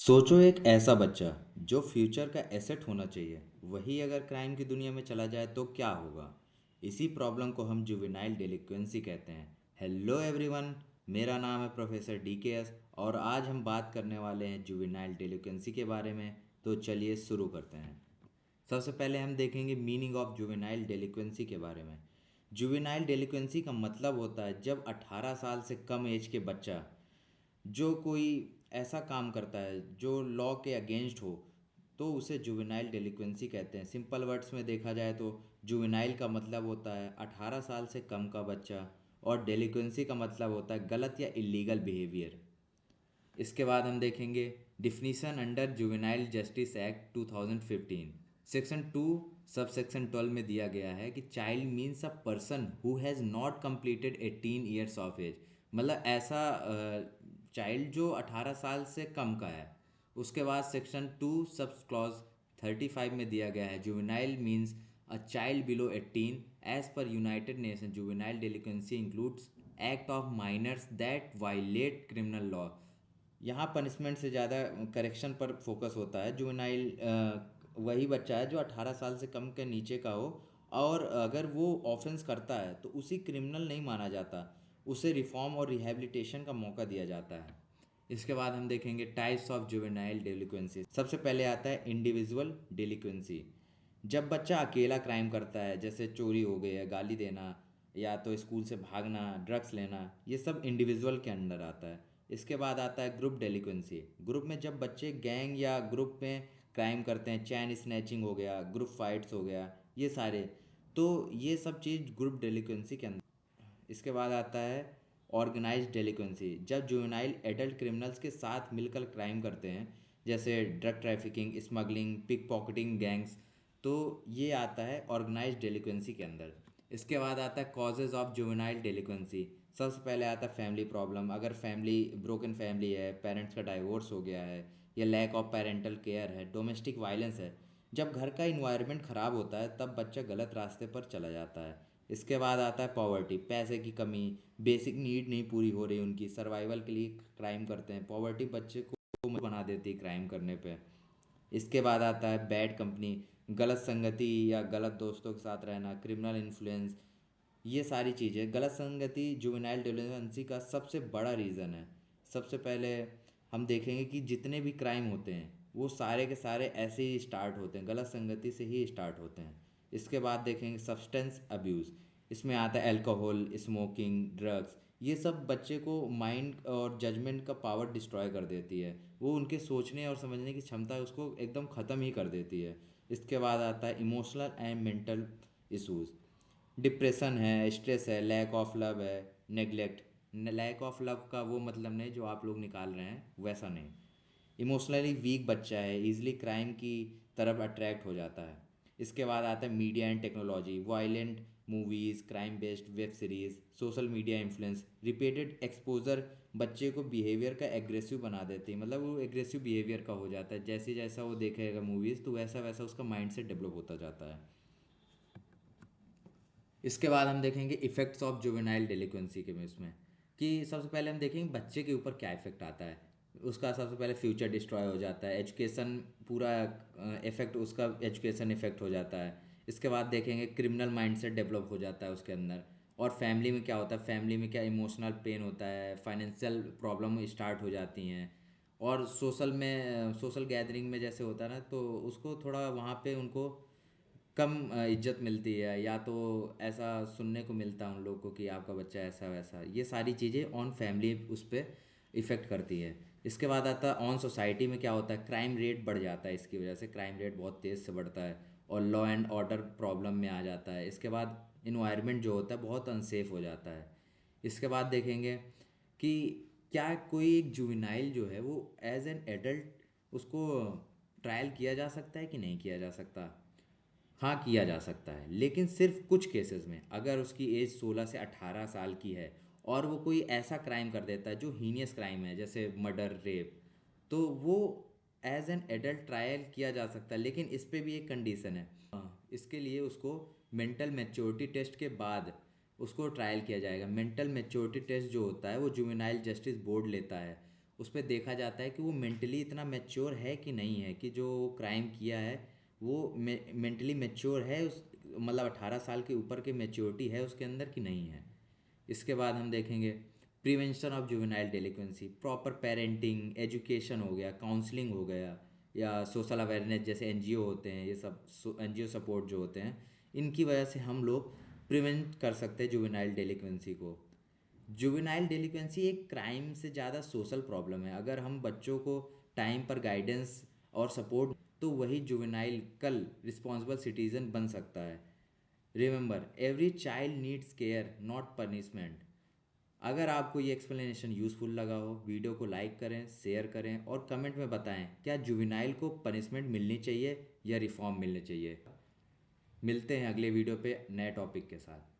सोचो एक ऐसा बच्चा जो फ्यूचर का एसेट होना चाहिए, वही अगर क्राइम की दुनिया में चला जाए तो क्या होगा। इसी प्रॉब्लम को हम जुवेनाइल डेलिक्वेंसी कहते हैं। हेलो एवरीवन, मेरा नाम है प्रोफेसर DKS और आज हम बात करने वाले हैं जुवेनाइल डेलिक्वेंसी के बारे में। तो चलिए शुरू करते हैं। सबसे पहले हम देखेंगे मीनिंग ऑफ जुवेनाइल डेलिक्वेंसी के बारे में। जुवेनाइल डेलिक्वेंसी का मतलब होता है जब 18 साल से कम एज के बच्चा जो कोई ऐसा काम करता है जो लॉ के अगेंस्ट हो, तो उसे जुवेनाइल डेलिक्वेंसी कहते हैं। सिंपल वर्ड्स में देखा जाए तो जुवेनाइल का मतलब होता है 18 साल से कम का बच्चा, और डेलिक्वेंसी का मतलब होता है गलत या इलीगल बिहेवियर। इसके बाद हम देखेंगे definition under juvenile justice act 2015। Section 2 sub section 12 में दिया गया है कि child means a person who has not completed 18 years of age. मतलब ऐसा चाइल्ड जो 18 साल से कम का है। उसके बाद सेक्शन 2 सब क्लॉज 35 में दिया गया है juvenile means a child below 18। As per United Nation juvenile delinquency includes act of minors that violate criminal law. यहाँ पनिशमेंट से ज़्यादा करेक्शन पर फोकस होता है। जुवेनाइल वही बच्चा है जो 18 साल से कम के नीचे का हो, और अगर वो ऑफेंस करता है तो उसी क्रिमिनल नहीं माना जाता, उसे रिफॉर्म और रिहैबिलिटेशन का मौका दिया जाता है। इसके बाद हम देखेंगे टाइप्स ऑफ जुवेनाइल डेलिक्वेंसी। सबसे पहले आता है इंडिविजुअल डेलिक्वेंसी। जब बच्चा अकेला क्राइम करता है, जैसे चोरी हो गई है, गाली देना, या तो स्कूल से भागना, ड्रग्स लेना, ये सब इंडिविजुअल के अंडर आता है। इसके बाद आता है ग्रुप डेलिक्वेंसी। ग्रुप में जब बच्चे गैंग या ग्रुप में क्राइम करते हैं, चैन स्नैचिंग हो गया, ग्रुप फाइट्स हो गया, ये सारे, तो ये सब चीज़ ग्रुप डेलिक्वेंसी के अंदर। इसके बाद आता है ऑर्गेनाइज्ड डेलिक्वेंसी। जब जुवेनाइल एडल्ट क्रिमिनल्स के साथ मिलकर क्राइम करते हैं, जैसे drug trafficking, smuggling, pickpocketing gangs, तो ये आता है ऑर्गेनाइज्ड डेलिक्वेंसी के अंदर। इसके बाद आता है कॉजेज़ ऑफ जुवेनाइल डेलिक्वेंसी। सबसे पहले आता है फैमिली प्रॉब्लम। अगर फैमिली ब्रोकन फैमिली है, पेरेंट्स का डाइवोर्स हो गया है, या लैक ऑफ पेरेंटल केयर है, डोमेस्टिक वायलेंस है। जब घर का इन्वायरमेंट ख़राब होता है तब बच्चा गलत रास्ते पर चला जाता है। इसके बाद आता है पॉवर्टी, पैसे की कमी, बेसिक नीड नहीं पूरी हो रही उनकी, सर्वाइवल के लिए क्राइम करते हैं। पॉवर्टी बच्चे को बना देती है क्राइम करने पे। इसके बाद आता है बैड कंपनी, गलत संगति या गलत दोस्तों के साथ रहना, क्रिमिनल इन्फ्लुएंस, ये सारी चीज़ें। गलत संगति जुवेनाइल डिलीजेंसी का सबसे बड़ा रीज़न है। सबसे पहले हम देखेंगे कि जितने भी क्राइम होते हैं वो सारे के सारे ऐसे ही स्टार्ट होते हैं, गलत संगति से ही स्टार्ट होते हैं। इसके बाद देखेंगे सब्सटेंस अब्यूज़। इसमें आता है अल्कोहल, स्मोकिंग, ड्रग्स। ये सब बच्चे को माइंड और जजमेंट का पावर डिस्ट्रॉय कर देती है। वो उनके सोचने और समझने की क्षमता उसको एकदम ख़त्म ही कर देती है। इसके बाद आता है emotional and mental issues. Depression है, स्ट्रेस है, लैक ऑफ लव है, नेग्लेक्ट। लैक ऑफ लव का वो मतलब नहीं जो आप लोग निकाल रहे हैं, वैसा नहीं। इमोशनली वीक बच्चा है, इजीली क्राइम की तरफ अट्रैक्ट हो जाता है। इसके बाद आता है media and technology. Violent movies, crime based web series, social media influence, repeated exposure बच्चे को बिहेवियर का एग्रेसिव बना देती है। मतलब वो एग्रेसिव बिहेवियर का हो जाता है, जैसे जैसा वो देखेगा मूवीज़ तो वैसा वैसा उसका माइंड सेट डेवलप होता जाता है। इसके बाद हम देखेंगे इफ़ेक्ट्स ऑफ जुवेनाइल डेलिक्वेंसी के में इसमें, कि सबसे पहले हम देखेंगे बच्चे के ऊपर क्या इफ़ेक्ट आता है। उसका सबसे पहले फ्यूचर डिस्ट्रॉय हो जाता है, एजुकेशन पूरा इफेक्ट, उसका एजुकेशन इफेक्ट हो जाता है। इसके बाद देखेंगे क्रिमिनल माइंडसेट डेवलप हो जाता है उसके अंदर। और फैमिली में क्या होता है, फैमिली में क्या इमोशनल पेन होता है, फाइनेंशियल प्रॉब्लम स्टार्ट हो जाती हैं। और सोशल में, सोशल गैदरिंग में जैसे होता है ना, तो उसको थोड़ा वहाँ पे उनको कम इज्जत मिलती है, या तो ऐसा सुनने को मिलता है उन लोगों को कि आपका बच्चा ऐसा वैसा। ये सारी चीज़ें ऑन फैमिली उस पर इफ़ेक्ट करती है। इसके बाद आता है ऑन सोसाइटी में क्या होता है, क्राइम रेट बढ़ जाता है। इसकी वजह से क्राइम रेट बहुत तेज़ से बढ़ता है और लॉ एंड ऑर्डर प्रॉब्लम में आ जाता है। इसके बाद इन्वायरमेंट जो होता है बहुत अनसेफ हो जाता है। इसके बाद देखेंगे कि क्या कोई एक जुवेनाइल जो है वो एज एन एडल्ट उसको ट्रायल किया जा सकता है कि नहीं किया जा सकता। हाँ, किया जा सकता है, लेकिन सिर्फ कुछ केसेस में। अगर उसकी एज 16 से 18 साल की है और वो कोई ऐसा क्राइम कर देता है जो हीनियस क्राइम है, जैसे मर्डर, रेप, तो वो एज एन एडल्ट ट्रायल किया जा सकता है। लेकिन इस पे भी एक कंडीशन है। इसके लिए उसको मेंटल मैच्योरिटी टेस्ट के बाद उसको ट्रायल किया जाएगा। मेंटल मैच्योरिटी टेस्ट जो होता है वो जुवेनाइल जस्टिस बोर्ड लेता है, उस पर देखा जाता है कि वो मेंटली इतना मैच्योर है कि नहीं है, कि जो क्राइम किया है वो मेंटली मैच्योर है, उस मतलब 18 साल के ऊपर की मैच्योरिटी है उसके अंदर कि नहीं है। इसके बाद हम देखेंगे prevention of juvenile delinquency, proper parenting, education हो गया, काउंसलिंग हो गया, या सोशल अवेयरनेस जैसे एनजीओ होते हैं, ये सब एनजीओ सपोर्ट जो होते हैं, इनकी वजह से हम लोग प्रिवेंट कर सकते हैं जुवेनाइल डेलिक्वेंसी को। जुवेनाइल डेलिक्वेंसी एक क्राइम से ज़्यादा सोशल प्रॉब्लम है। अगर हम बच्चों को टाइम पर गाइडेंस और सपोर्ट, तो वही जुवेनाइल कल रिस्पॉन्सिबल सिटीजन बन सकता है। Remember, every child needs care not punishment. अगर आपको ये एक्सप्लेनेशन यूज़फुल लगा हो, वीडियो को लाइक करें, शेयर करें और कमेंट में बताएं क्या जुवेनाइल को पनिशमेंट मिलनी चाहिए या रिफॉर्म मिलनी चाहिए। मिलते हैं अगले वीडियो पे नए टॉपिक के साथ।